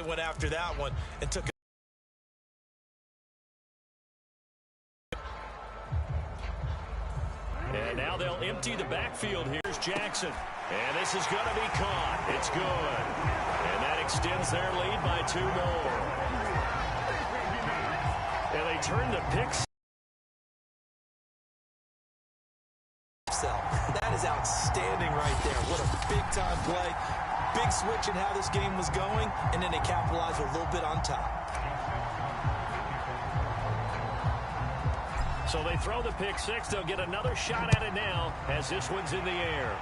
went after that one and took it. And now they'll empty the backfield. Here's Jackson. And this is going to be caught. It's good. And that extends their lead by 2 more. And they turn the picks. That is outstanding right there. What a big-time play. Big switch in how this game was going, and then they capitalized a little bit on top. So they throw the pick six. They'll get another shot at it now as this one's in the air.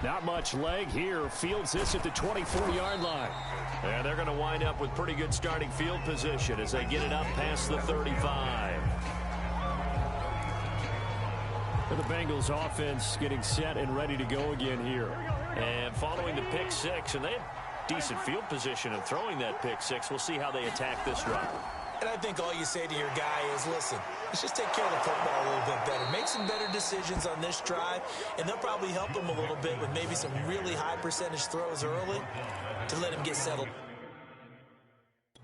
Not much leg here. Fields this at the 24-yard line. And they're going to wind up with pretty good starting field position as they get it up past the 35. The Bengals offense getting set and ready to go again here. And following the pick six, and they had decent field position in throwing that pick six. We'll see how they attack this drive. And I think all you say to your guy is, listen, let's just take care of the football a little bit better. Make some better decisions on this drive, and they'll probably help him a little bit with maybe some really high percentage throws early to let him get settled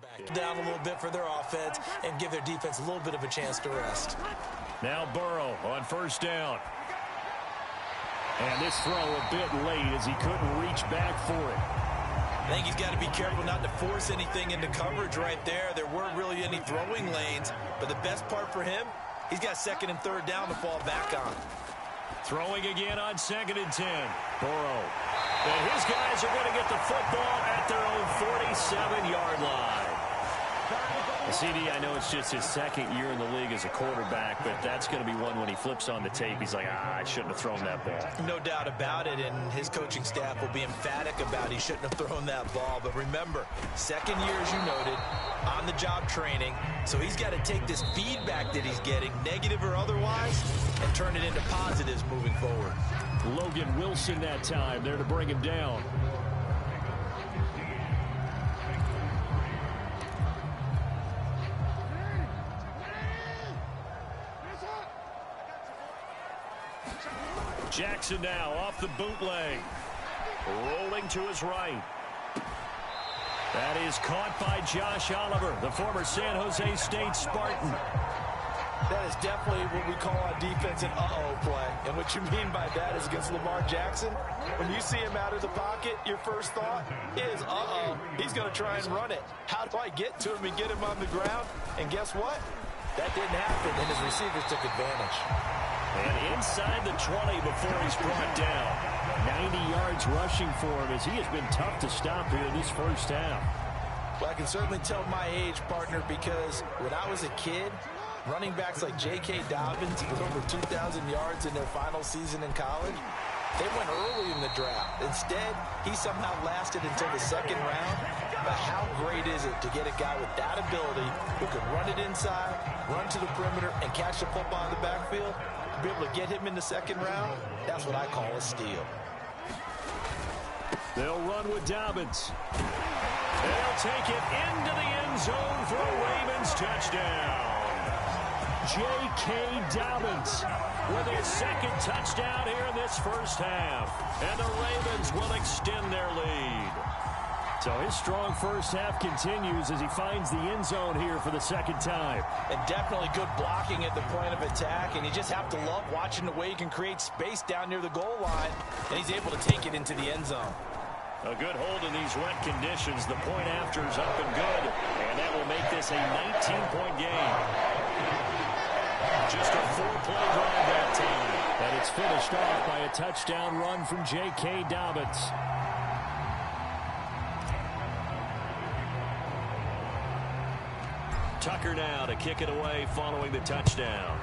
back down a little bit for their offense and give their defense a little bit of a chance to rest. Now Burrow on first down. And this throw a bit late as he couldn't reach back for it. I think he's got to be careful not to force anything into coverage right there. There weren't really any throwing lanes, but the best part for him, he's got second and third down to fall back on. Throwing again on 2nd and 10. Burrow. And his guys are going to get the football at their own 47-yard line. CD, I know it's just his second year in the league as a quarterback, but that's going to be one when he flips on the tape. He's like, I shouldn't have thrown that ball. No doubt about it, and his coaching staff will be emphatic about he shouldn't have thrown that ball. But remember, second year, as you noted, on-the-job training, so he's got to take this feedback that he's getting, negative or otherwise, and turn it into positives moving forward. Logan Wilson that time there to bring him down. Jackson now off the bootleg. Rolling to his right. That is caught by Josh Oliver, the former San Jose State Spartan. That is definitely what we call on defense an uh-oh play. And what you mean by that is against Lamar Jackson, when you see him out of the pocket, your first thought is, uh-oh, he's going to try and run it. How do I get to him and get him on the ground? And guess what? That didn't happen, and his receivers took advantage. And inside the 20 before he's brought down. 90 yards rushing for him as he has been tough to stop here in this first half. Well, I can certainly tell my age, partner, because when I was a kid, running backs like J.K. Dobbins with over 2,000 yards in their final season in college, they went early in the draft. Instead, he somehow lasted until the second round. But how great is it to get a guy with that ability who can run it inside, run to the perimeter, and catch the football in the backfield? Be able to get him in the second round, that's what I call a steal. They'll run with Dobbins. They'll take it into the end zone for a Ravens touchdown. J.K. Dobbins with his second touchdown here in this first half. And the Ravens will extend their lead. So his strong first half continues as he finds the end zone here for the second time. And definitely good blocking at the point of attack. And you just have to love watching the way he can create space down near the goal line. And he's able to take it into the end zone. A good hold in these wet conditions. The point after is up and good. And that will make this a 19-point game. Just a 4-play drive that time. And it's finished off by a touchdown run from J.K. Dobbins. Tucker now to kick it away following the touchdown.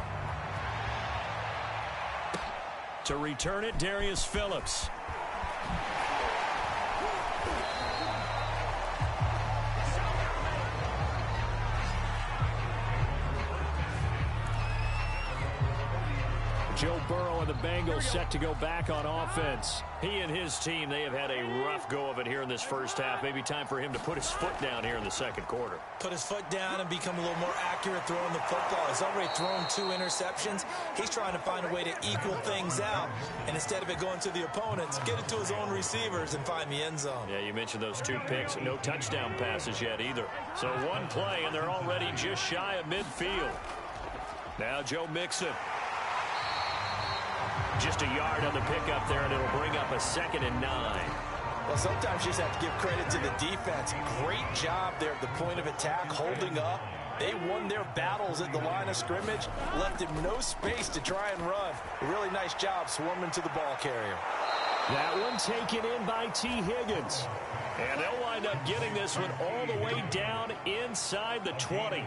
To return it, Darius Phillips. Joe Burrow and the Bengals set to go back on offense. He and his team, they have had a rough go of it here in this first half. Maybe time for him to put his foot down here in the second quarter. Put his foot down and become a little more accurate throwing the football. He's already thrown 2 interceptions. He's trying to find a way to equal things out. And instead of it going to the opponents, get it to his own receivers and find the end zone. Yeah, you mentioned those 2 picks. No touchdown passes yet either. So 1 play, and they're already just shy of midfield. Now Joe Mixon. Just a yard on the pickup there, and it'll bring up a 2nd and 9. Well, sometimes you just have to give credit to the defense. Great job there at the point of attack, holding up. They won their battles at the line of scrimmage, left him no space to try and run. A really nice job swarming to the ball carrier. That one taken in by T. Higgins. And they'll wind up getting this one all the way down inside the 20.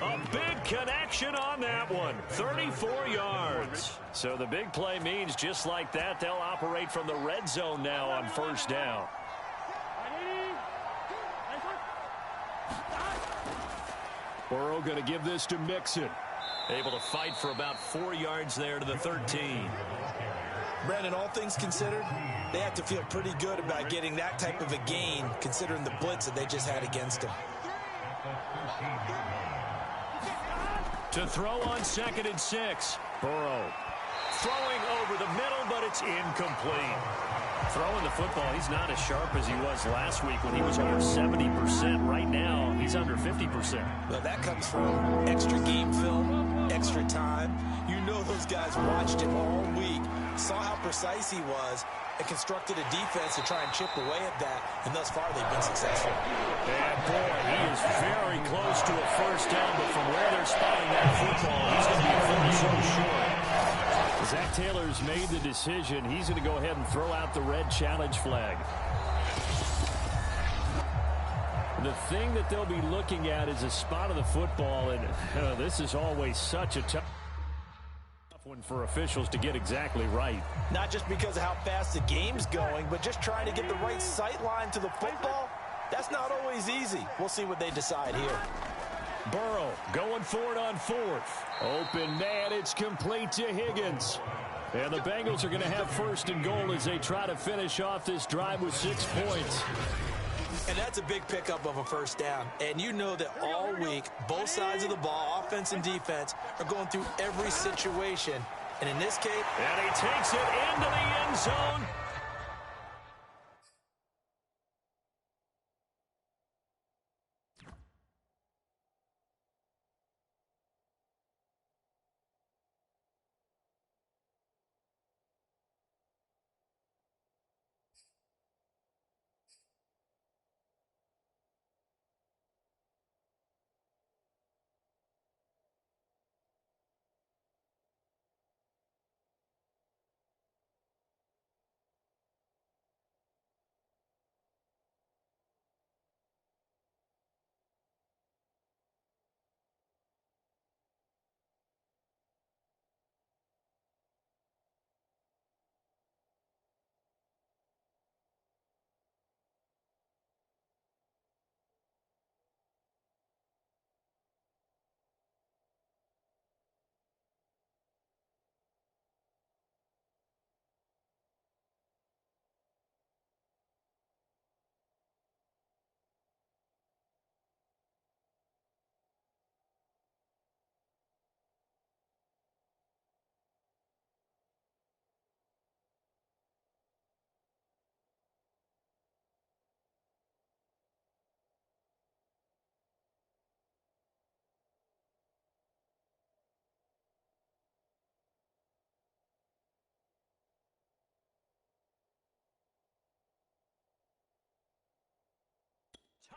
A big connection on that one. 34 yards. So the big play means just like that, they'll operate from the red zone now on first down. Burrow going to give this to Mixon. Able to fight for about 4 yards there to the 13. Brandon, all things considered, they have to feel pretty good about getting that type of a gain, considering the blitz that they just had against them. To throw on 2nd and 6. Burrow throwing over the middle, but it's incomplete. Throwing the football, he's not as sharp as he was last week when he was over 70%. Right now, he's under 50%. Well, that comes from extra game film, extra time. You know those guys watched him all week, saw how precise he was, and constructed a defense to try and chip away at that, and thus far they've been successful. And boy, he is very close to a first down, but from where they're spotting that football, he's going to be a foot or so short. Zach Taylor's made the decision. He's going to go ahead and throw out the red challenge flag. The thing that they'll be looking at is a spot of the football, and this is always such a tough one for officials to get exactly right. Not just because of how fast the game's going, but just trying to get the right sight line to the football. That's not always easy. We'll see what they decide here. Burrow going for it on 4th. Open man, it's complete to Higgins. And the Bengals are going to have 1st and goal as they try to finish off this drive with 6 points. And that's a big pickup of a first down. And you know that all week, both sides of the ball, offense and defense, are going through every situation. And in this case... And he takes it into the end zone.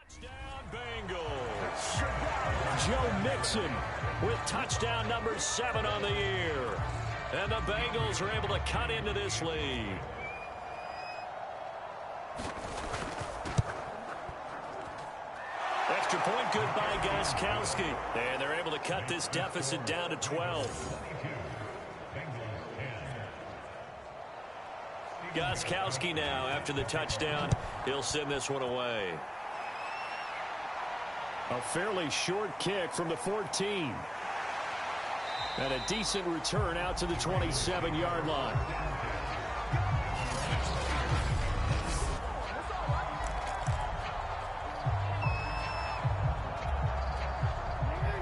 Touchdown, Bengals. Joe Mixon with touchdown number 7 on the year. And the Bengals are able to cut into this lead. Extra point good by Gostkowski. And they're able to cut this deficit down to 12. Gostkowski now after the touchdown. He'll send this one away. A fairly short kick from the 14. And a decent return out to the 27-yard line.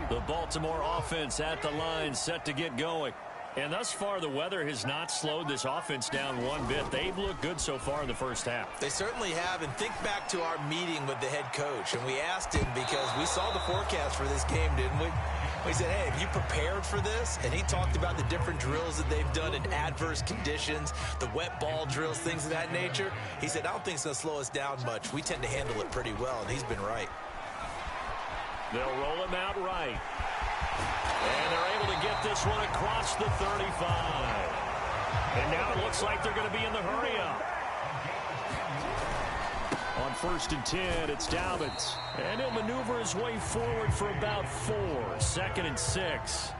The Baltimore offense at the line, set to get going. And thus far, the weather has not slowed this offense down one bit. They've looked good so far in the first half. They certainly have. And think back to our meeting with the head coach. And we asked him because we saw the forecast for this game, didn't we? We said, hey, have you prepared for this? And he talked about the different drills that they've done in adverse conditions, the wet ball drills, things of that nature. He said, I don't think it's going to slow us down much. We tend to handle it pretty well, and he's been right. They'll roll him out right. And they're able to get this one across the 35. And now it looks like they're going to be in the hurry-up. On 1st and 10, it's Dobbins. And he'll maneuver his way forward for about 4. 2nd and 6.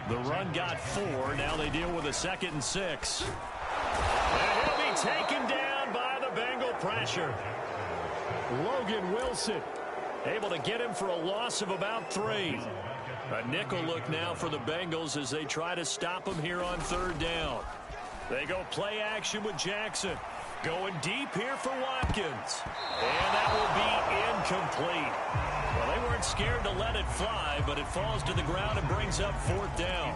The run got 4. Now they deal with a 2nd and 6. And he'll be taken down by the Bengal pressure. Logan Wilson able to get him for a loss of about 3. A nickel look now for the Bengals as they try to stop him here on 3rd down. They go play action with Jackson. Going deep here for Watkins. And that will be incomplete. Well, they weren't scared to let it fly, but it falls to the ground and brings up 4th down.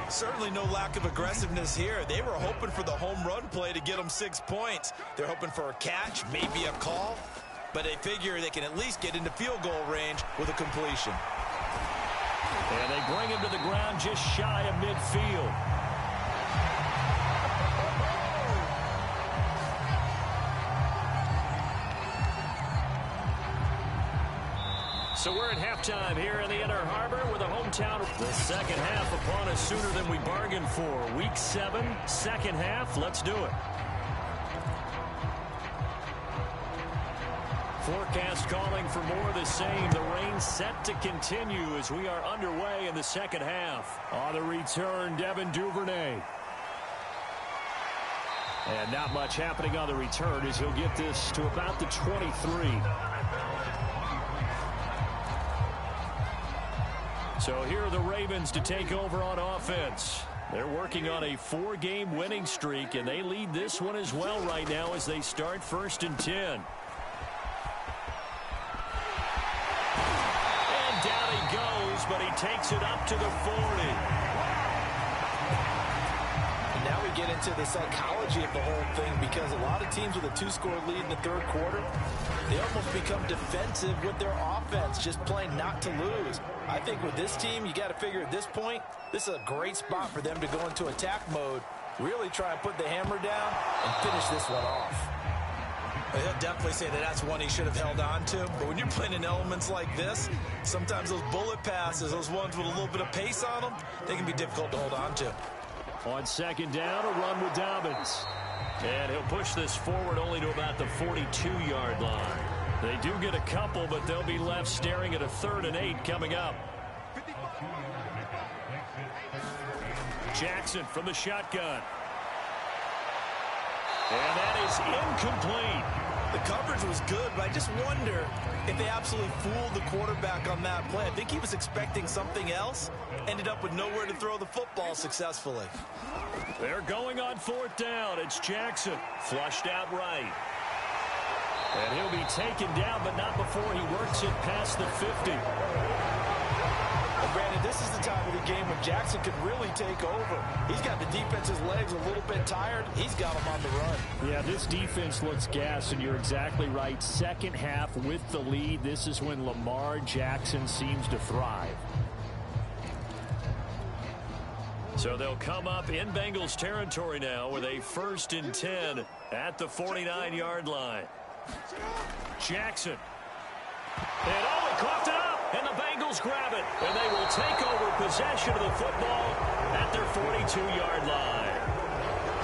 Certainly no lack of aggressiveness here. They were hoping for the home run play to get them 6 points. They're hoping for a catch, maybe a call, but they figure they can at least get into field goal range with a completion. And they bring him to the ground just shy of midfield. So we're at halftime here in the Inner Harbor with a hometown. The second half upon us sooner than we bargained for. Week 7, second half. Let's do it. Forecast calling for more of the same. The rain set to continue as we are underway in the second half. On the return, Devin Duvernay. And not much happening on the return as he'll get this to about the 23. So here are the Ravens to take over on offense. They're working on a 4-game winning streak, and they lead this one as well right now as they start 1st and 10. And down he goes, but he takes it up to the 40. Now we get into the psychology of the whole thing, because a lot of teams with a 2-score lead in the 3rd quarter, they almost become defensive with their offense, just playing not to lose. I think with this team, you got to figure at this point, this is a great spot for them to go into attack mode, really try and put the hammer down and finish this one off. He'll definitely say that that's one he should have held on to. But when you're playing in elements like this, sometimes those bullet passes, those ones with a little bit of pace on them, they can be difficult to hold on to. On 2nd down, a run with Dobbins. And he'll push this forward only to about the 42-yard line. They do get a couple, but they'll be left staring at a 3rd and 8 coming up. Jackson from the shotgun. And that is incomplete. The coverage was good, but I just wonder if they absolutely fooled the quarterback on that play. I think he was expecting something else. Ended up with nowhere to throw the football successfully. They're going on 4th down. It's Jackson. Flushed out right. And he'll be taken down, but not before he works it past the 50. Well, Brandon, this is the time of the game when Jackson could really take over. He's got the defense's legs a little bit tired. He's got them on the run. Yeah, this defense looks gassed, and you're exactly right. Second half with the lead, this is when Lamar Jackson seems to thrive. So they'll come up in Bengals territory now with a 1st and 10 at the 49-yard line. Jackson. And he coughed it up, and the Bengals grab it. And they will take over possession of the football at their 42-yard line.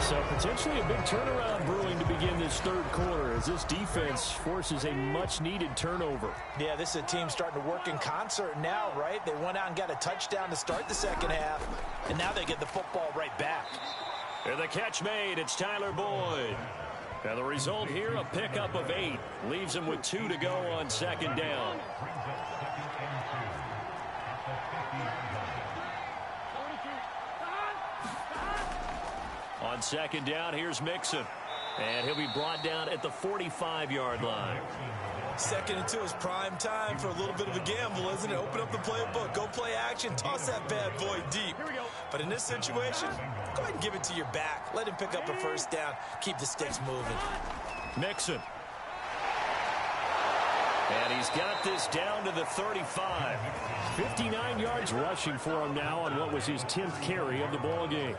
So potentially a big turnaround brewing to begin this 3rd quarter as this defense forces a much-needed turnover. Yeah, this is a team starting to work in concert now, right? They went out and got a touchdown to start the second half, and now they get the football right back. And the catch made. It's Tyler Boyd. And the result here, a pickup of 8. Leaves him with 2 to go on 2nd down. On second down, here's Mixon. And he'll be brought down at the 45-yard line. Second and 2 is prime time for a little bit of a gamble, isn't it? Open up the playbook, go play action, toss that bad boy deep. But in this situation, go ahead and give it to your back. Let him pick up a first down. Keep the sticks moving. Mixon. And he's got this down to the 35. 59 yards rushing for him now on what was his 10th carry of the ball game.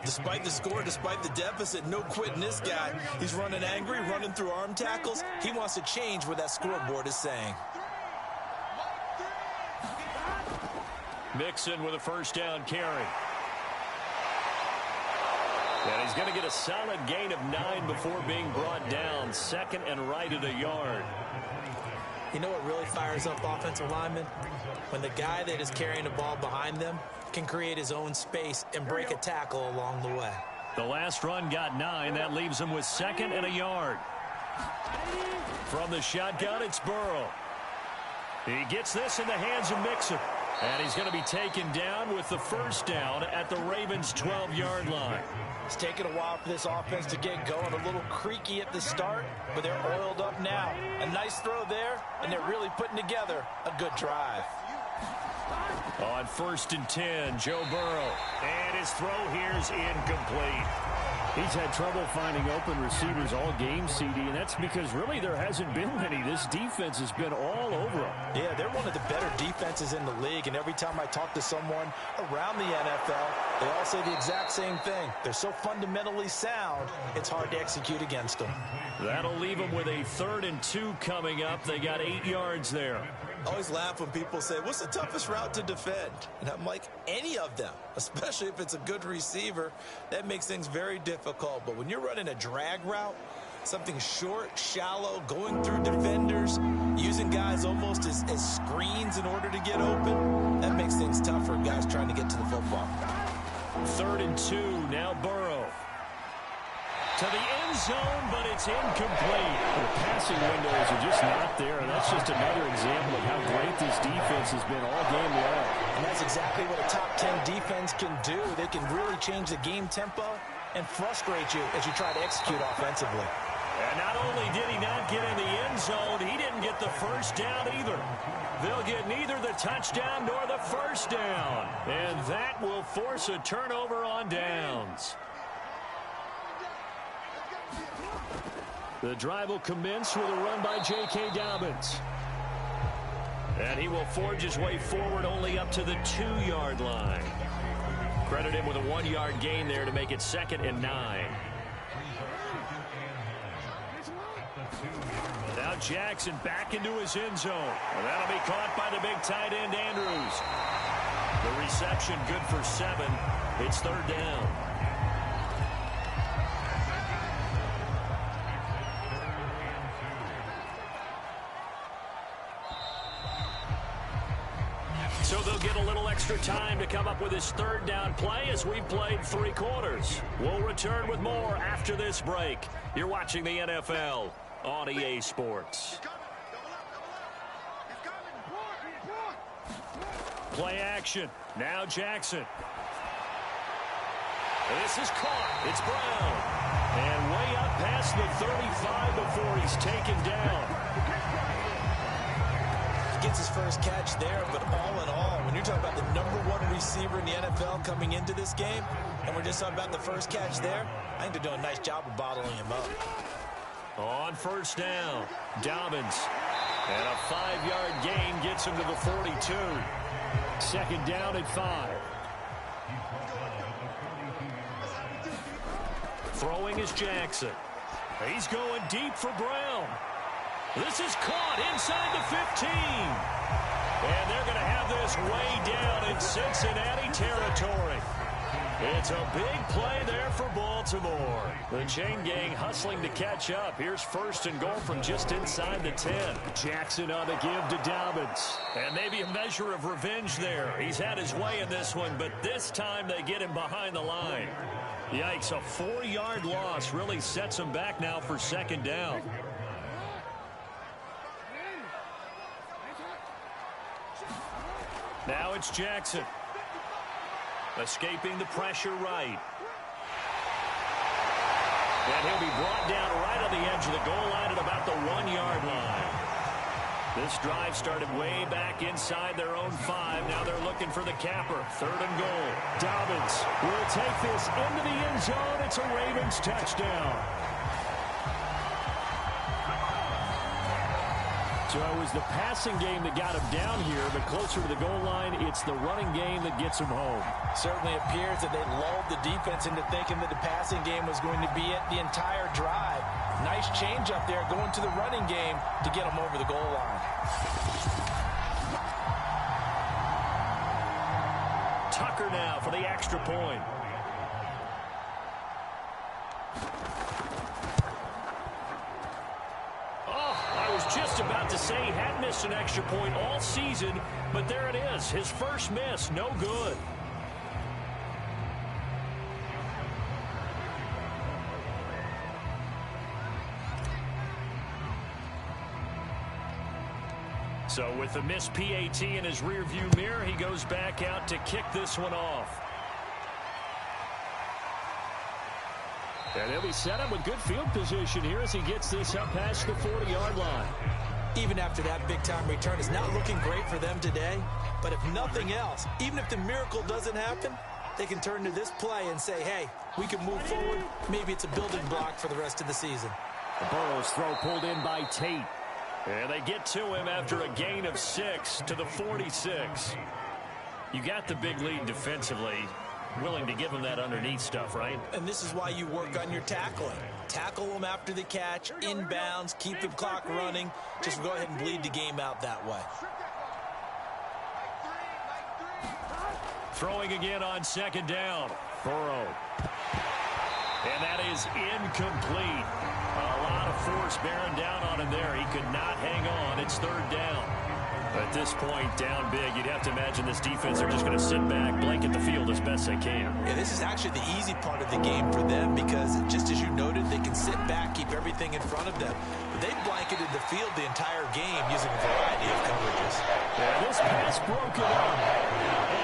Despite the score, despite the deficit, no quitting this guy. He's running angry, running through arm tackles. He wants to change what that scoreboard is saying. Mixon with a first down carry. And he's going to get a solid gain of 9 before being brought down. Second and right at a yard. You know what really fires up offensive linemen? When the guy that is carrying the ball behind them can create his own space and break a tackle along the way. The last run got 9. That leaves him with second and a yard. From the shotgun, it's Burrow. He gets this in the hands of Mixon. And he's going to be taken down with the first down at the Ravens' 12-yard line. It's taken a while for this offense to get going. A little creaky at the start, but they're oiled up now. A nice throw there, and they're really putting together a good drive. On first and 10, Joe Burrow. And his throw here's incomplete. He's had trouble finding open receivers all game, CD, and that's because really there hasn't been many. This defense has been all over him. Yeah, they're one of the better defenses in the league, and every time I talk to someone around the NFL, they all say the exact same thing. They're so fundamentally sound, it's hard to execute against them. That'll leave them with a 3rd and 2 coming up. They got 8 yards there. I always laugh when people say, what's the toughest route to defend? And I'm like, any of them, especially if it's a good receiver. That makes things very difficult. But when you're running a drag route, something short, shallow, going through defenders, using guys almost as screens in order to get open, that makes things tough for guys trying to get to the football. 3rd and 2, now Burrow. To the end zone, but it's incomplete. The passing windows are just not there, and that's just another example of how great this defense has been all game long. And that's exactly what a top 10 defense can do. They can really change the game tempo and frustrate you as you try to execute offensively. And not only did he not get in the end zone, he didn't get the first down either. They'll get neither the touchdown nor the first down. And that will force a turnover on downs. The drive will commence with a run by J.K. Dobbins. And he will forge his way forward only up to the 2-yard line. Credit him with a 1-yard gain there to make it 2nd and 9. Now Jackson back into his end zone. And that'll be caught by the big tight end, Andrews. The reception good for 7. It's 3rd down. So they'll get a little extra time to come up with his 3rd down play as we've played 3 quarters. We'll return with more after this break. You're watching the NFL on EA Sports. Play action. Now Jackson. This is caught. It's Brown. And way up past the 35 before he's taken down. Gets his first catch there, but all in all, when you're talking about the #1 receiver in the NFL coming into this game, and we're just talking about the first catch there, I think they're doing a nice job of bottling him up. On first down, Dobbins. And a 5-yard gain gets him to the 42. 2nd down at 5. Throwing is Jackson. He's going deep for Brown. This is caught inside the 15. And they're going to have this way down in Cincinnati territory. It's a big play there for Baltimore. The chain gang hustling to catch up. Here's 1st and goal from just inside the 10. Jackson on the give to Dobbins. And maybe a measure of revenge there. He's had his way in this one, but this time they get him behind the line. Yikes, a 4-yard loss really sets him back now for 2nd down. Now it's Jackson. Escaping the pressure right. And he'll be brought down right on the edge of the goal line at about the 1-yard line. This drive started way back inside their own 5. Now they're looking for the capper. 3rd and goal. Dobbins will take this into the end zone. It's a Ravens touchdown. So it was the passing game that got him down here, but closer to the goal line, it's the running game that gets him home. Certainly appears that they lulled the defense into thinking that the passing game was going to be it the entire drive. Nice change up there going to the running game to get them over the goal line. Tucker now for the extra point. Just about to say he hadn't missed an extra point all season, but there it is. His first miss, no good. So with the missed PAT in his rearview mirror, he goes back out to kick this one off. And he'll be set up with good field position here as he gets this up past the 40-yard line. Even after that big-time return, it's not looking great for them today. But if nothing else, even if the miracle doesn't happen, they can turn to this play and say, hey, we can move forward. Maybe it's a building block for the rest of the season. Burrow's throw pulled in by Tate. And they get to him after a gain of 6 to the 46. You got the big lead defensively. Willing to give him that underneath stuff, right? And this is why you work on your tackling. Tackle him after the catch, inbounds, keep the clock running. Just go ahead and bleed the game out that way. Throwing again on 2nd down. Burrow. And that is incomplete. A lot of force bearing down on him there. He could not hang on. It's 3rd down. At this point, down big, you'd have to imagine this defense are just going to sit back, blanket the field as best they can. Yeah, this is actually the easy part of the game for them because, just as you noted, they can sit back, keep everything in front of them. But they've blanketed the field the entire game using a variety of coverages. Yeah, this pass broken up.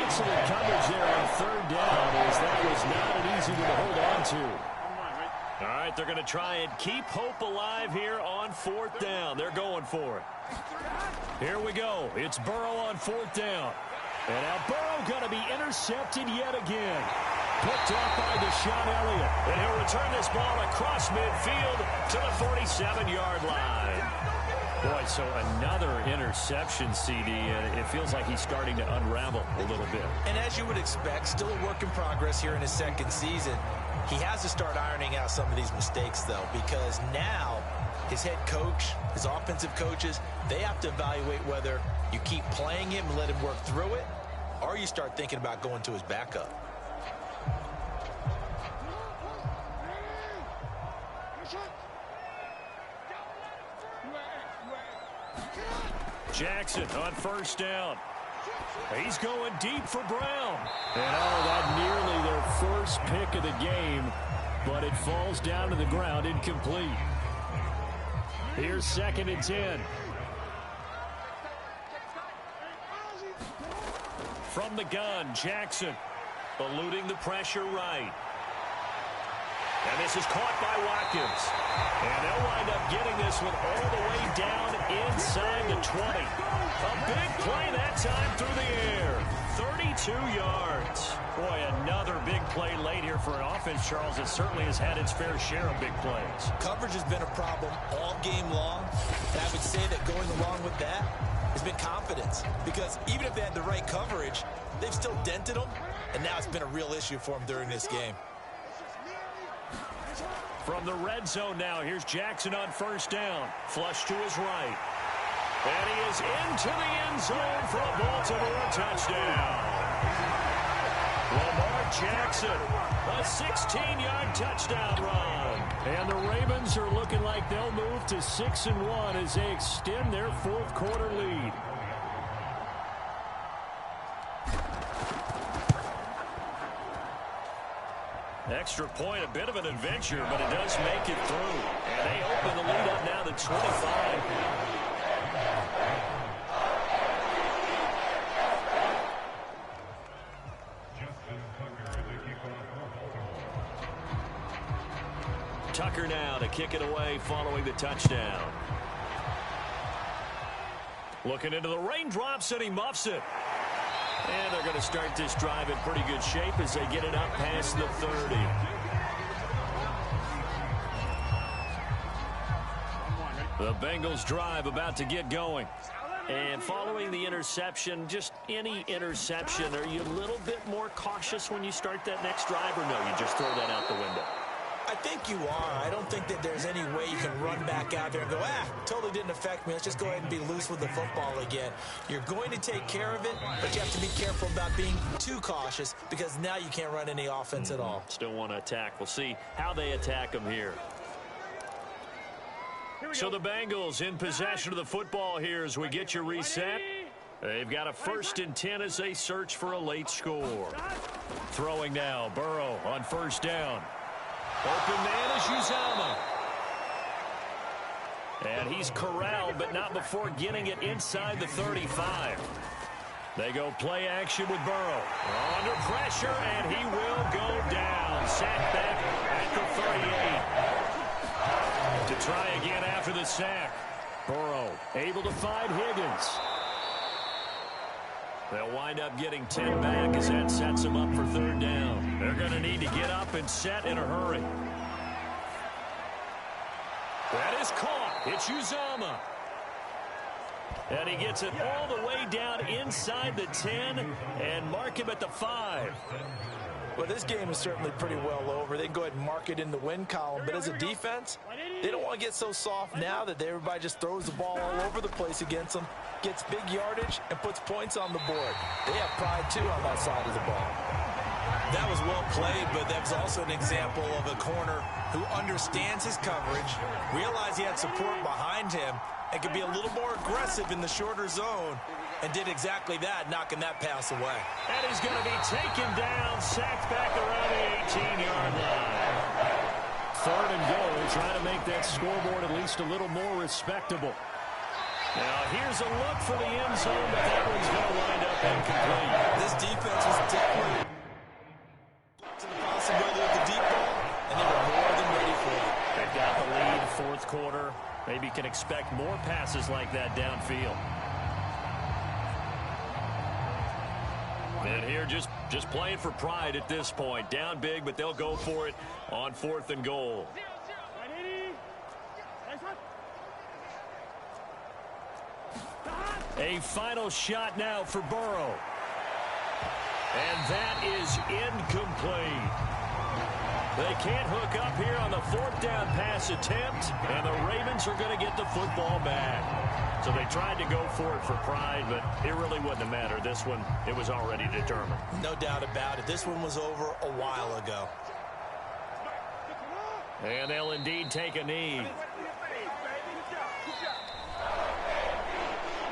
Excellent coverage there on 3rd down as that was not an easy one to hold on to. All right, they're going to try and keep hope alive here on 4th down. They're going for it. Here we go. It's Burrow on 4th down. And now Burrow going to be intercepted yet again. Picked off by Deshaun Elliott. And he'll return this ball across midfield to the 47-yard line. Boy, so another interception, CD, and it feels like he's starting to unravel a little bit. And as you would expect, still a work in progress here in his 2nd season. He has to start ironing out some of these mistakes, though, because now his head coach, his offensive coaches, they have to evaluate whether you keep playing him and let him work through it, or you start thinking about going to his backup. Jackson on 1st down. He's going deep for Brown. And that nearly their first pick of the game, but it falls down to the ground incomplete. Here's 2nd and 10. From the gun, Jackson eluding the pressure right. And this is caught by Watkins. And they'll wind up getting this one all the way down inside the 20. A big play that time through the air. 32 yards. Boy, another big play late here for an offense, Charles, that certainly has had its fair share of big plays. Coverage has been a problem all game long. And I would say that going along with that has been confidence. Because even if they had the right coverage, they've still dented them. And now it's been a real issue for them during this game. From the red zone now, here's Jackson on 1st down. Flush to his right. And he is into the end zone for a Baltimore touchdown. Lamar Jackson, a 16-yard touchdown run. And the Ravens are looking like they'll move to 6-1 as they extend their 4th quarter lead. Extra point, a bit of an adventure, but it does make it through. And they open the lead up now to 25. Tucker now to kick it away following the touchdown. Looking into the raindrops, and he muffs it. And they're going to start this drive in pretty good shape as they get it up past the 30. The Bengals drive about to get going. And following the interception, just any interception, are you a little bit more cautious when you start that next drive, or no, you just throw that out the window? I think you are. I don't think that there's any way you can run back out there and go, totally didn't affect me. Let's just go ahead and be loose with the football again. You're going to take care of it, but you have to be careful about being too cautious because now you can't run any offense at all. Still want to attack. We'll see how they attack them here. So the Bengals in possession of the football here as we get you reset. They've got a 1st and 10 as they search for a late score. Throwing now, Burrow on 1st down. Open man is Uzomah. And he's corralled, but not before getting it inside the 35. They go play action with Burrow. Under pressure, and he will go down. Sacked back at the 38. To try again after the sack. Burrow able to find Higgins. They'll wind up getting 10 back as that sets them up for 3rd down. They're going to need to get up and set in a hurry. That is caught. It's Uzomah. And he gets it all the way down inside the 10 and mark him at the 5. Well, this game is certainly pretty well over. They can go ahead and mark it in the win column. But as a defense, they don't want to get so soft now that everybody just throws the ball all over the place against them, gets big yardage, and puts points on the board. They have pride, too, on that side of the ball. That was well played, but that was also an example of a corner who understands his coverage, realized he had support behind him, and could be a little more aggressive in the shorter zone, and did exactly that, knocking that pass away. And he's going to be taken down, sacked back around the 18-yard line. 3rd and goal, trying to make that scoreboard at least a little more respectable. Now here's a look for the end zone, but that one's going to wind up incomplete. This defense was definitely to the possibility of the deep ball, and they were more than ready for it. They've got the lead, 4th quarter. Maybe can expect more passes like that downfield. And here just playing for pride at this point. Down big, but they'll go for it on 4th and goal. A final shot now for Burrow. And that is incomplete. They can't hook up here on the 4th down pass attempt, and the Ravens are going to get the football back. So they tried to go for it for pride, but it really wouldn't have mattered. This one, it was already determined. No doubt about it. This one was over a while ago. And they'll indeed take a knee.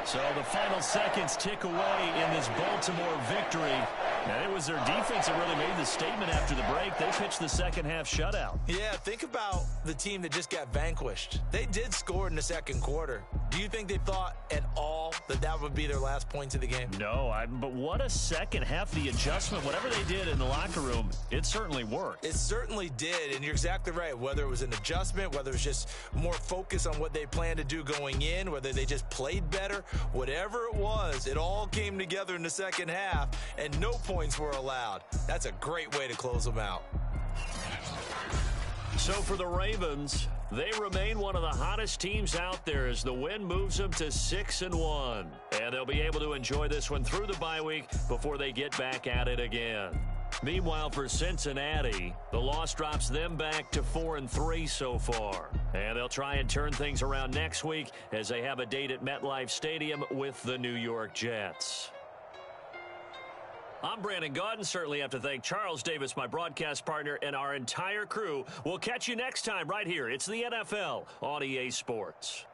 So the final seconds tick away in this Baltimore victory. And it was their defense that really made the statement after the break. They pitched the second-half shutout. Yeah, think about the team that just got vanquished. They did score in the 2nd quarter. Do you think they thought at all that that would be their last points of the game? No, but what a second half. The adjustment, whatever they did in the locker room, it certainly worked. It certainly did, and you're exactly right. Whether it was an adjustment, whether it was just more focus on what they planned to do going in, whether they just played better, whatever it was, it all came together in the 2nd half, and no points were allowed. That's a great way to close them out. So for the Ravens, they remain one of the hottest teams out there as the win moves them to 6-1. And they'll be able to enjoy this one through the bye week before they get back at it again. Meanwhile, for Cincinnati, the loss drops them back to 4-3 so far. And they'll try and turn things around next week as they have a date at MetLife Stadium with the New York Jets. I'm Brandon Gaudin. Certainly have to thank Charles Davis, my broadcast partner, and our entire crew. We'll catch you next time right here. It's the NFL on EA Sports.